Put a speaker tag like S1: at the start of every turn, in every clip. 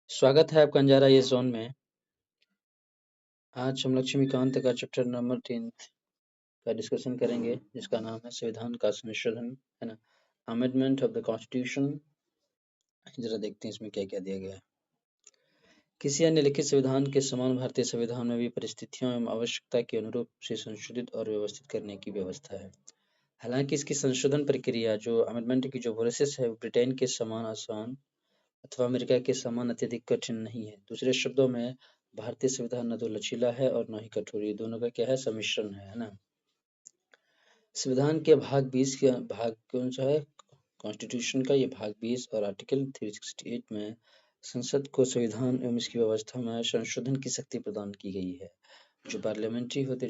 S1: स्वागत है आपका अंजारा ये जोन में। आज हम लक्ष्मीकांत का चैप्टर नंबर 3 का डिस्कशन करेंगे, जिसका नाम है संविधान का संशोधन, है ना, अमेंडमेंट ऑफ द कॉन्स्टिट्यूशन। जरा देखते हैं इसमें क्या क्या दिया गया है। किसी अन्य लिखित संविधान के समान भारतीय संविधान में भी परिस्थितियों एवं आवश्यकता के अनुरूप से संशोधित और व्यवस्थित करने की व्यवस्था है। हालांकि इसकी संशोधन प्रक्रिया जो अमेंडमेंट की जो प्रोसेस है, ब्रिटेन के समान आसान अथवा अमेरिका के समान अत्यधिक कठिन नहीं है। दूसरे शब्दों में भारतीय संविधान न तो लचीला है और न ही कठोर, ये दोनों का क्या है, सम्मिश्रण है ना। संविधान के भाग 20 के भाग कौन सा है, कॉन्स्टिट्यूशन का ये भाग 20 और आर्टिकल 368 में संसद को संविधान एवं इसकी व्यवस्था में संशोधन की शक्ति प्रदान की गई है। जो पार्लियामेंट्री होते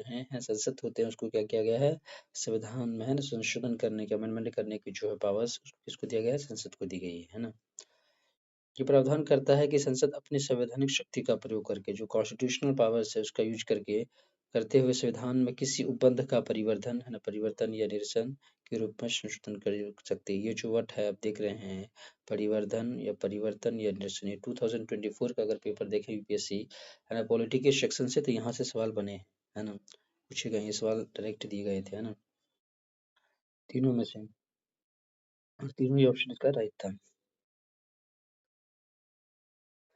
S1: हैं संसद होते हैं, उसको क्या किया गया है, संविधान में है ना संशोधन करने की, अमेंडमेंट करने की जो है पावर्स किसको दिया गया है, संसद को दी गई है ना। ये प्रावधान करता है कि संसद अपनी संवैधानिक शक्ति का प्रयोग करके, जो कॉन्स्टिट्यूशनल पावर्स है उसका यूज करते हुए संविधान में किसी उपबंध का परिवर्तन है ना, परिवर्तन या निरसन के रूप में संशोधन कर सकते हैं। ये जो वर्ड है आप देख रहे हैं, परिवर्तन या निरसन, ये 2024 का अगर पेपर देखें यूपीएससी है ना, पॉलिटी के सेक्शन से, तो यहाँ से सवाल बने है ना, पूछे गए, ये सवाल डायरेक्ट दिए गए थे है ना, तीनों में से, और तीनों ही ऑप्शन इसका राइट था।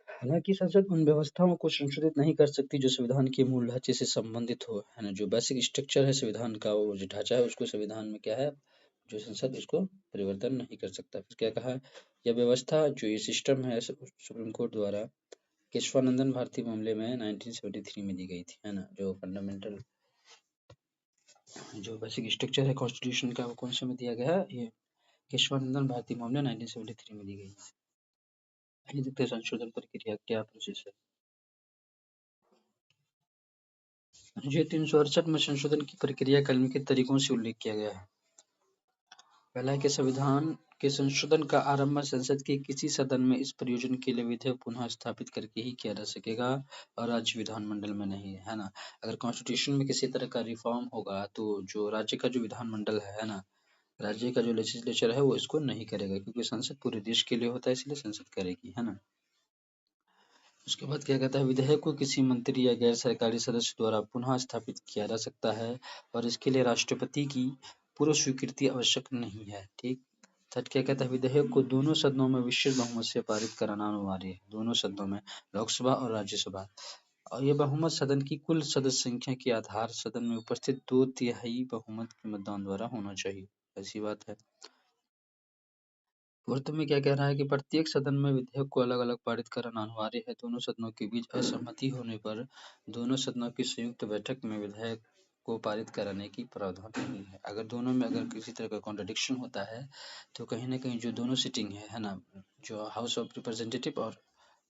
S1: हालांकि संसद उन व्यवस्थाओं को संशोधित नहीं कर सकती जो संविधान के मूल ढांचे से संबंधित हो, है ना। जो बेसिक स्ट्रक्चर है संविधान का, वो जो ढांचा है उसको संविधान में क्या है, जो संसद उसको परिवर्तन नहीं कर सकता। फिर क्या कहा, यह व्यवस्था जो ये सिस्टम है सुप्रीम कोर्ट द्वारा केशवानंदन भारती मामले में 1973 में दी गई थी, है ना। जो फंडामेंटल जो बेसिक स्ट्रक्चर है कॉन्स्टिट्यूशन का, वो कौन से में दिया गया है, ये केशवानंदन भारती मामले 1973 में दी गई है। आइए देखते हैं संशोधन प्रक्रिया क्या प्रोसेस है। अनुच्छेद 368 में संशोधन की प्रक्रिया का निम्नलिखित तरीकों से उल्लेख किया गया है। पहला है कि संविधान के संशोधन का आरंभ संसद के किसी सदन में इस प्रयोजन के लिए विधेयक पुनः स्थापित करके ही किया जा सकेगा और राज्य विधानमंडल में नहीं, है ना। अगर कॉन्स्टिट्यूशन में किसी तरह का रिफॉर्म होगा तो जो राज्य का जो विधानमंडल है ना, राज्य का जो लेजिस्लेचर है वो इसको नहीं करेगा, क्योंकि संसद पूरे देश के लिए होता है, इसलिए संसद करेगी, है ना। उसके बाद क्या कहता है, विधेयक को किसी मंत्री या गैर सरकारी सदस्य द्वारा पुनः स्थापित किया जा सकता है और इसके लिए राष्ट्रपति की पूर्व स्वीकृति आवश्यक नहीं है। ठीक। थर्ड क्या कहता है, विधेयक को दोनों सदनों में विशेष बहुमत से पारित कराना अनिवार्य है, दोनों सदनों में, लोकसभा और राज्यसभा। और यह बहुमत सदन की कुल सदस्य संख्या के आधार सदन में उपस्थित 2/3 बहुमत के मतदान द्वारा होना चाहिए, ऐसी बात है। फोर्थ में क्या कह रहा है कि प्रत्येक सदन में विधेयक को अलग अलग पारित कराना अनिवार्य है। दोनों सदनों के बीच असहमति होने पर दोनों सदनों की संयुक्त बैठक में विधेयक को पारित कराने की प्रावधान नहीं है। अगर दोनों में अगर किसी तरह का कॉन्ट्रडिक्शन होता है तो कहीं ना कहीं जो दोनों सिटिंग है ना, जो हाउस ऑफ रिप्रेजेंटेटिव और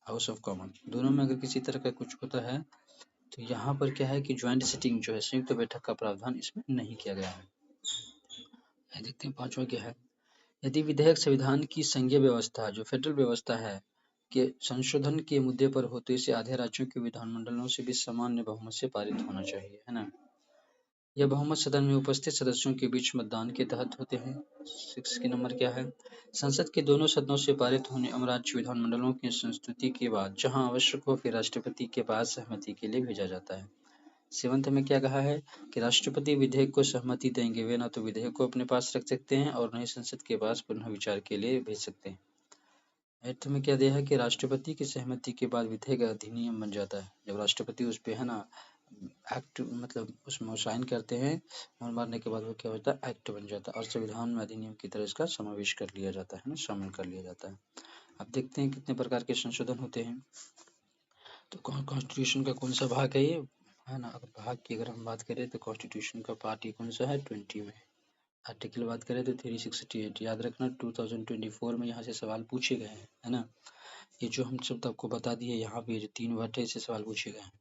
S1: हाउस ऑफ कॉमन, दोनों में अगर किसी तरह का कुछ होता है तो यहाँ पर क्या है कि ज्वाइंट सिटिंग जो है, संयुक्त बैठक का प्रावधान इसमें नहीं किया गया है। देखते हैं पांचवा क्या है, यदि विधेयक संविधान की संघीय व्यवस्था जो फेडरल व्यवस्था है के संशोधन के मुद्दे पर हो तो इसे आधे राज्यों के विधानमंडलों से भी सामान्य बहुमत से पारित होना चाहिए, है ना। यह बहुमत सदन में उपस्थित सदस्यों के बीच मतदान के तहत होते हैं। 6 के नंबर क्या है, संसद के दोनों सदनों से पारित होने एवं राज्य विधानमंडलों की संस्तुति के बाद जहां आवश्यक हो फिर राष्ट्रपति के पास सहमति के लिए भेजा जाता है। 7 में क्या कहा है कि राष्ट्रपति विधेयक को सहमति देंगे, वे न तो विधेयक को अपने पास रख सकते हैं और न ही संसद के पास पुनः विचार के लिए भेज सकते हैं। 8 में क्या दिया है कि राष्ट्रपति की सहमति के बाद विधेयक अधिनियम बन जाता है। जब राष्ट्रपति उस पे है ना एक्ट मतलब उसमें साइन करते हैं और मारने के बाद वो क्या होता है, एक्ट बन जाता है और संविधान में अधिनियम की तरह इसका समावेश कर लिया जाता है ना, शामिल कर लिया जाता है। अब देखते हैं कितने प्रकार के संशोधन होते हैं। तो कॉन्स्टिट्यूशन का कौन सा भाग है ये, है ना। अगर भाग की अगर हम बात करें तो कॉन्स्टिट्यूशन का पार्ट ये कौन सा है, 20 में। आर्टिकल बात करें तो 368। याद रखना 2024 में यहाँ से सवाल पूछे गए हैं, है ना। ये जो हम सब आपको बता दिए, यहाँ पे जो 3 वर्ड है इससे सवाल पूछे गए हैं।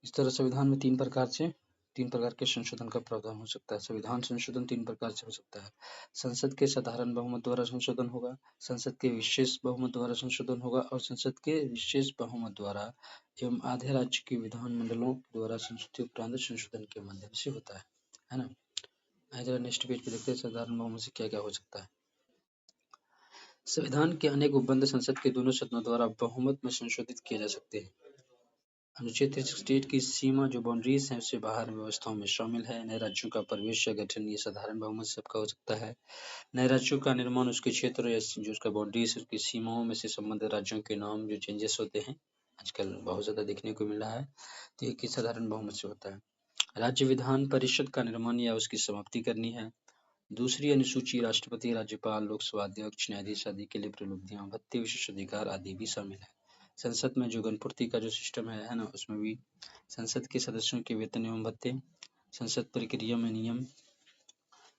S1: इस तरह संविधान में 3 प्रकार के संशोधन का प्रावधान हो सकता है। संविधान संशोधन 3 प्रकार से हो सकता है। संसद के साधारण बहुमत द्वारा संशोधन होगा, संसद के विशेष बहुमत द्वारा संशोधन होगा और संसद के विशेष बहुमत द्वारा एवं आधे राज्य के विधानमंडलों द्वारा संशोधित उपरांत संशोधन के माध्यम से होता है ना। जरा नेक्स्ट पेज पे देखते हैं साधारण बहुमत से क्या क्या हो सकता है। संविधान के अनेक उपबंध संसद के दोनों सदनों द्वारा बहुमत में संशोधित किए जा सकते हैं। अनुच्छेद 368 की सीमा जो बाउंड्रीज हैं उससे बाहर व्यवस्थाओं में शामिल है। नए राज्यों का प्रवेश या गठन ये साधारण बहुमत से सबका हो सकता है। नए राज्यों का निर्माण उसके क्षेत्र या जो उसका बाउंड्रीज उसकी सीमाओं में से संबंधित राज्यों के नाम जो चेंजेस होते हैं आजकल बहुत ज़्यादा देखने को मिल रहा है, तो ये साधारण बहुमत से होता है। राज्य विधान परिषद का निर्माण या उसकी समाप्ति करनी है। दूसरी अनुसूची राष्ट्रपति, राज्यपाल, लोकसभा अध्यक्ष, न्यायाधीश आदि के लिए प्रलुब्धियां, भत्ते, विशेष अधिकार आदि भी शामिल है। संसद में जो गणपूर्ति का जो सिस्टम है ना, उसमें भी संसद के सदस्यों के वेतन एवं भत्ते, संसद प्रक्रिया में नियम,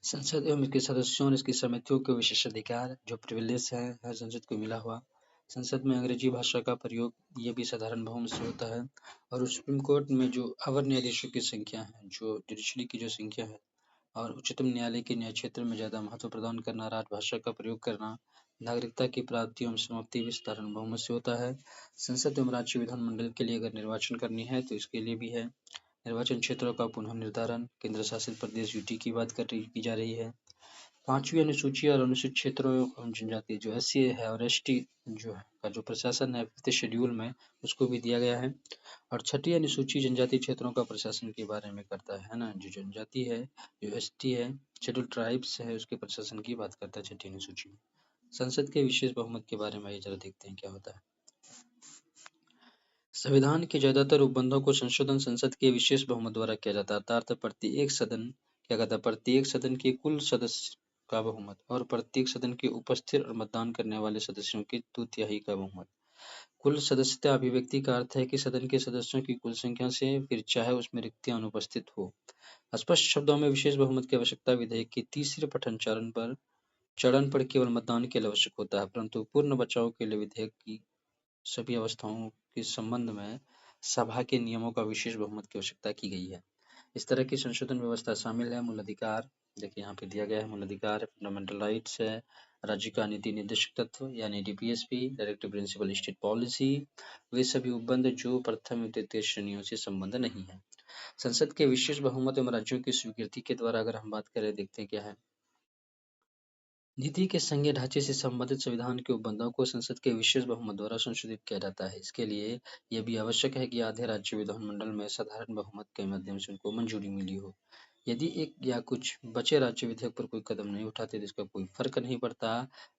S1: संसद एवं इसके सदस्यों और इसकी समितियों के विशेष अधिकार जो प्रिविलेज है हर संसद को मिला हुआ। संसद में अंग्रेजी भाषा का प्रयोग ये भी साधारण बहुमत से होता है। और सुप्रीम कोर्ट में जो अवर न्यायाधीशों की संख्या है, जो जुडिशरी की जो संख्या है, और उच्चतम न्यायालय के न्याय क्षेत्र में ज़्यादा महत्व प्रदान करना, राजभाषा का प्रयोग करना, नागरिकता की प्राप्ति एवं समाप्ति भी साधारण बहुमत से होता है। संसद एवं राज्य विधानमंडल के लिए अगर निर्वाचन करनी है तो इसके लिए भी है। निर्वाचन क्षेत्रों का पुनः निर्धारण, केंद्र शासित प्रदेश यूटी की बात की जा रही है। पांचवी अनुसूची और अनुसूचित क्षेत्रों एवं जनजाति जो एससी है और एसटी जो है का जो प्रशासन है 5th शेड्यूल में उसको भी दिया गया है। और छठी अनुसूची जनजाति क्षेत्रों का प्रशासन के बारे में करता है ना, जो जनजाति है, जो एसटी है, शेड्यूल ट्राइब्स है, उसके प्रशासन की बात करता है छठी अनुसूची में। संसद के विशेष बहुमत के बारे में आइए जरा देखते हैं क्या होता है। संविधान के ज्यादातर उपबंधों को संशोधन संसद के विशेष बहुमत द्वारा किया जाता है, अर्थात प्रत्येक सदन क्या कहता है, प्रत्येक सदन के कुल सदस्य का बहुमत और प्रत्येक सदन के उपस्थित और मतदान करने वाले सदस्यों की 2/3 का बहुमत। कुल सदस्यता अभिव्यक्ति का अर्थ है कि सदन के सदस्यों की कुल संख्या से फिर चाहे उसमें रिक्तियां अनुपस्थित हो। स्पष्ट शब्दों में विशेष बहुमत की आवश्यकता विधेयक के तीसरे पठन चरण पर केवल मतदान के लिए आवश्यक होता है, परंतु पूर्ण बचाव के लिए विधेयक की सभी अवस्थाओं के संबंध में सभा के नियमों का विशेष बहुमत की आवश्यकता की गई है। इस तरह की संशोधन व्यवस्था शामिल है मूल अधिकार, देखिए यहाँ पे दिया गया है मूल अधिकार, फंडामेंटल राइट्स है, राज्य का नीति निर्देशक तत्व यानी DPSP, directive principle state policy, वे सभी उपबंध जो प्रथम एवं तृतीय श्रेणियों से संबंध नहीं है। संसद के विशेष बहुमत एवं राज्यों की स्वीकृति के द्वारा अगर हम बात करें, देखते हैं क्या है। नीति के संघीय ढांचे से संबंधित संविधान के उपबंधों को संसद के विशेष बहुमत द्वारा संशोधित किया जाता है। इसके लिए यह भी आवश्यक है कि आधे राज्य विधानमंडल में साधारण बहुमत के माध्यम से उनको मंजूरी मिली हो। यदि एक या कुछ बचे राज्य विधेयक पर कोई कदम नहीं उठाते तो इसका कोई फर्क नहीं पड़ता।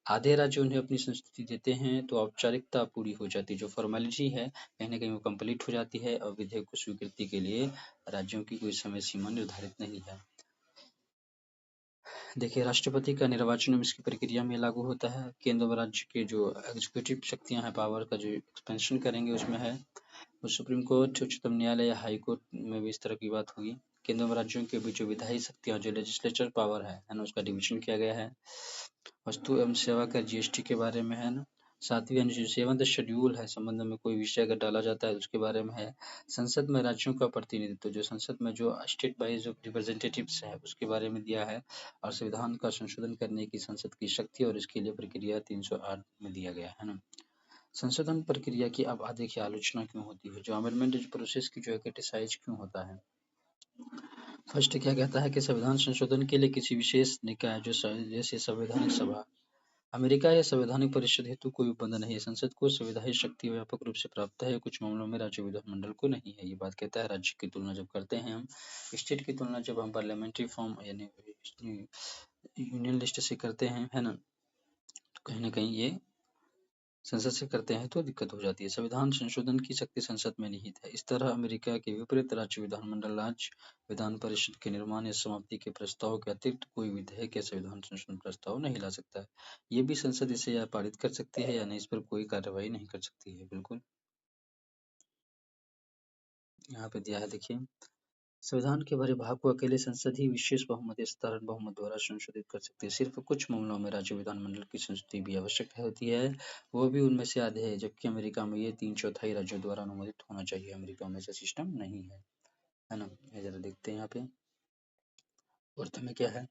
S1: आधे राज्य उन्हें अपनी संस्तुति देते हैं तो औपचारिकता पूरी हो जाती है, जो फॉर्मेलिटी है कहीं ना कहीं वो कंप्लीट हो जाती है और विधेयक को स्वीकृति के लिए राज्यों की कोई समय सीमा निर्धारित नहीं है। देखिए राष्ट्रपति का निर्वाचन में इसकी प्रक्रिया में लागू होता है। केंद्र व राज्य के जो एग्जीक्यूटिव शक्तियां हैं, पावर का जो एक्सपेंशन करेंगे उसमें है। और सुप्रीम कोर्ट, उच्चतम न्यायालय या हाई कोर्ट में भी इस तरह की बात होगी। केंद्र व राज्यों के बीच जो विधायी शक्तियां जो लेजिस्लेचर पावर है ना, उसका डिवीजन किया गया है। वस्तु एवं सेवा कर जीएसटी के बारे में है ना। 7वीं अनुसूची 7th शेड्यूल है, संबंध में कोई विषय अगर डाला जाता है उसके बारे में है। संसद में राज्यों का प्रतिनिधित्व, जो संसद में जो स्टेट वाइज जो रिप्रेजेंटेटिव्स है उसके बारे में दिया है। और संविधान का संशोधन करने की संसद की शक्ति और इसके लिए प्रक्रिया 308 में दिया गया है ना। संशोधन प्रक्रिया की अब देखिए आलोचना क्यों होती है, जो अमेंडमेंट प्रोसेस की जो है क्रिटिसाइज क्यों होता है। फर्स्ट क्या कहता है कि संविधान संशोधन के लिए किसी विशेष निकाय जैसे संवैधानिक सभा, अमेरिका या संवैधानिक परिषद हेतु कोई उपबंध नहीं है। संसद को संवैधानिक शक्ति व्यापक रूप से प्राप्त है, कुछ मामलों में राज्य विधानमंडल को नहीं है। ये बात कहता है राज्य की तुलना जब करते हैं हम, स्टेट की तुलना जब हम पार्लियामेंट्री फॉर्म यानी यूनियन लिस्ट से करते हैं, है ना, तो कहीं ना कहीं ये संसद से करते हैं तो दिक्कत हो जाती है। संविधान संशोधन की शक्ति संसद में निहित है। इस तरह अमेरिका के विपरीत राज्य विधानमंडल राज्य विधान परिषद के निर्माण या समाप्ति के प्रस्ताव के अतिरिक्त कोई विधेयक या संविधान संशोधन प्रस्ताव नहीं ला सकता है। ये भी संसद इसे या पारित कर सकती है या नहीं, इस पर कोई कार्रवाई नहीं कर सकती है। बिल्कुल यहाँ पे दिया है, देखिए संविधान के बड़े भाग को अकेले संसद ही विशेष बहुमत या साधारण बहुमत द्वारा संशोधित कर सकती है। सिर्फ कुछ मामलों में राज्य विधानमंडल की संस्तुति भी आवश्यक होती है, वो भी उनमें से आधे है, जबकि अमेरिका में ये 3/4 राज्यों द्वारा अनुमोदित होना चाहिए। अमेरिका में ऐसा सिस्टम नहीं है ना। ये जरा देखते हैं यहाँ पे अर्थ में क्या है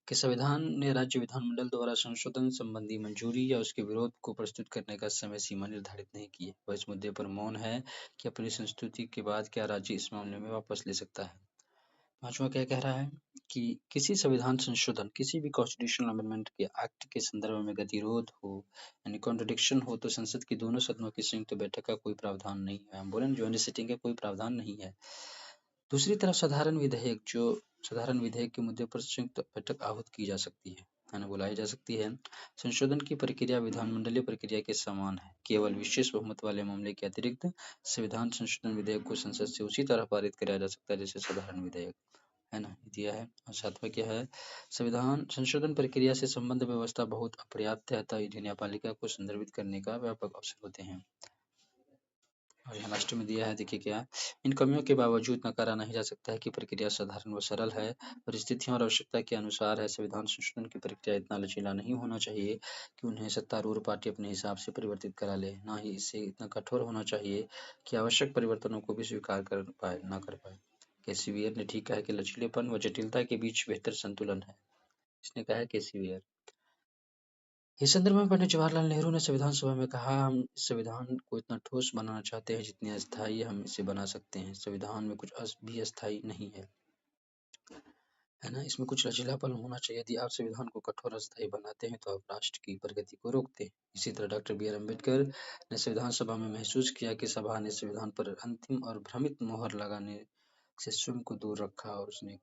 S1: कि संविधान ने राज्य विधानमंडल द्वारा संशोधन संबंधी मंजूरी या उसके विरोध को प्रस्तुत करने का समय सीमा निर्धारित नहीं की है। वह इस मुद्दे पर मौन है कि अपनी संस्तुति के बाद क्या राज्य इस मामले में वापस ले सकता है। पांचवा क्या कह रहा है कि किसी संविधान संशोधन, किसी भी कॉन्स्टिट्यूशनल अमेंडमेंट के एक्ट के संदर्भ में गतिरोध हो, यानी कॉन्ट्रडिक्शन हो, तो संसद की दोनों सदनों की संयुक्त बैठक का कोई प्रावधान नहीं है। हम बोले ज्वाइंट सिटिंग का कोई प्रावधान नहीं है। दूसरी तरफ साधारण विधेयक के मुद्दे पर संयुक्त बैठक आहूत की जा सकती है ना, बुलाई जा सकती है। संशोधन की प्रक्रिया विधानमंडलीय प्रक्रिया के समान है। केवल विशेष बहुमत वाले मामले के अतिरिक्त संविधान संशोधन विधेयक को संसद से उसी तरह पारित किया जा सकता है जैसे साधारण विधेयक, है ना, दिया है। और सातवां क्या है, संविधान संशोधन प्रक्रिया से संबंध व्यवस्था बहुत अपर्याप्त है, अतः ये न्यायपालिका को संदर्भित करने का व्यापक अवसर होते हैं। और यहाँ लास्ट में दिया है, देखिए क्या, इन कमियों के बावजूद नकारा नहीं जा सकता है कि प्रक्रिया साधारण व सरल है, परिस्थितियों और आवश्यकता के अनुसार है। संविधान संशोधन की प्रक्रिया इतना लचीला नहीं होना चाहिए कि उन्हें सत्तारूढ़ पार्टी अपने हिसाब से परिवर्तित करा ले, ना ही इसे इतना कठोर होना चाहिए कि आवश्यक परिवर्तनों को भी स्वीकार कर पाए ना कर पाए। केसीवीयर ने ठीक कहा कि लचीलेपन व जटिलता के बीच बेहतर संतुलन है, इसने कहा है केसीवीयर। इस संदर्भ में पंडित जवाहरलाल नेहरू ने संविधान सभा में कहा, हम इस संविधान को इतना ठोस बनाना चाहते हैं जितनी अस्थायी हम इसे बना सकते हैं। संविधान में कुछ भी अस्थायी नहीं है, है ना, इसमें कुछ लचीलापन होना चाहिए। यदि आप संविधान को कठोर अस्थायी बनाते हैं तो आप राष्ट्र की प्रगति को रोकते हैं। इसी तरह डॉक्टर बी आर अम्बेडकर ने संविधान सभा में महसूस किया कि सभा ने संविधान पर अंतिम और भ्रमित मोहर लगाने से स्वयं को दूर रखा, और उसने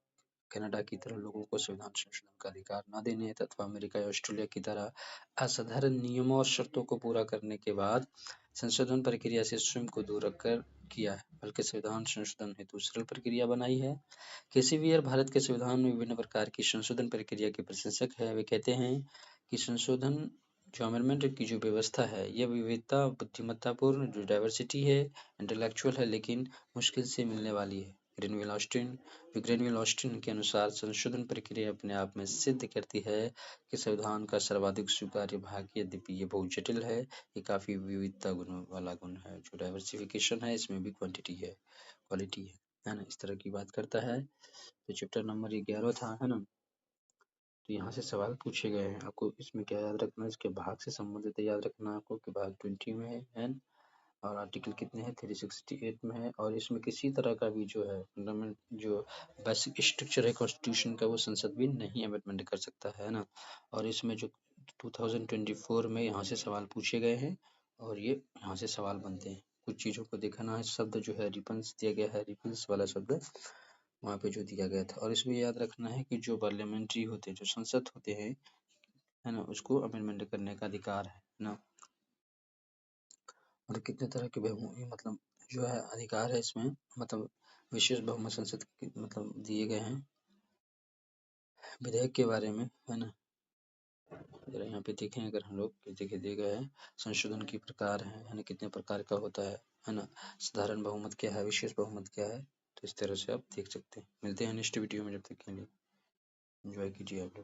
S1: कनाडा की तरह लोगों को संविधान संशोधन का अधिकार न देने तथा अमेरिका या ऑस्ट्रेलिया की तरह असाधारण नियमों और शर्तों को पूरा करने के बाद संशोधन प्रक्रिया से स्वयं को दूर रखकर किया है, बल्कि संविधान संशोधन हेतु सरल प्रक्रिया बनाई है। केसीवीयर भारत के संविधान में विभिन्न प्रकार की संशोधन प्रक्रिया के प्रशंसक है। वे कहते हैं कि संशोधन जो अमेंडमेंट की जो व्यवस्था है, यह विविधता, बुद्धिमत्तापूर्ण जो डाइवर्सिटी है, इंटेलेक्चुअल है, लेकिन मुश्किल से मिलने वाली है। ग्रेनविल ऑस्टिन के अनुसार संशोधन प्रक्रिया अपने आप में सिद्ध करती है कि संविधान का सर्वाधिक स्वीकार्य भाग, यद्यपि ये बहुत जटिल है, ये काफी विविधता गुण वाला गुण है। जो डाइवर्सिफिकेशन है इसमें भी क्वांटिटी है, क्वालिटी है ना, इस तरह की बात करता है। तो चैप्टर नंबर 11 था, है ना। तो यहाँ से सवाल पूछे गए हैं, आपको इसमें क्या याद रखना है, इसके भाग से संबंधित याद रखना है आपको कि भाग 20 में है, और आर्टिकल कितने हैं, 368 में है। और इसमें किसी तरह का भी जो है फंडामेंट जो बेसिक स्ट्रक्चर है कॉन्स्टिट्यूशन का, वो संसद भी नहीं अमेंडमेंट कर सकता है ना। और इसमें जो 2024 में यहाँ से सवाल पूछे गए हैं, और ये यहाँ से सवाल बनते हैं। कुछ चीज़ों को देखना है, शब्द जो है रिपल्स दिया गया है, रिपल्स वाला शब्द वहाँ पे जो दिया गया था। और इसमें याद रखना है कि जो पार्लियामेंट्री होते हैं, जो संसद होते हैं, है ना, उसको अमेंडमेंट करने का अधिकार है ना। और कितने तरह के मतलब जो है अधिकार है इसमें, मतलब विशेष बहुमत संसद के मतलब दिए गए हैं विधेयक के बारे में, है ना। जरा यहाँ पे देखें अगर हम लोग, देखिए दिए गए हैं संशोधन की प्रकार है ना, कितने प्रकार का होता है ना, साधारण बहुमत क्या है, विशेष बहुमत क्या है। तो इस तरह से आप देख सकते हैं। मिलते हैं नेक्स्ट वीडियो में, जब तक के लिए एंजॉय कीजिए आप लोग।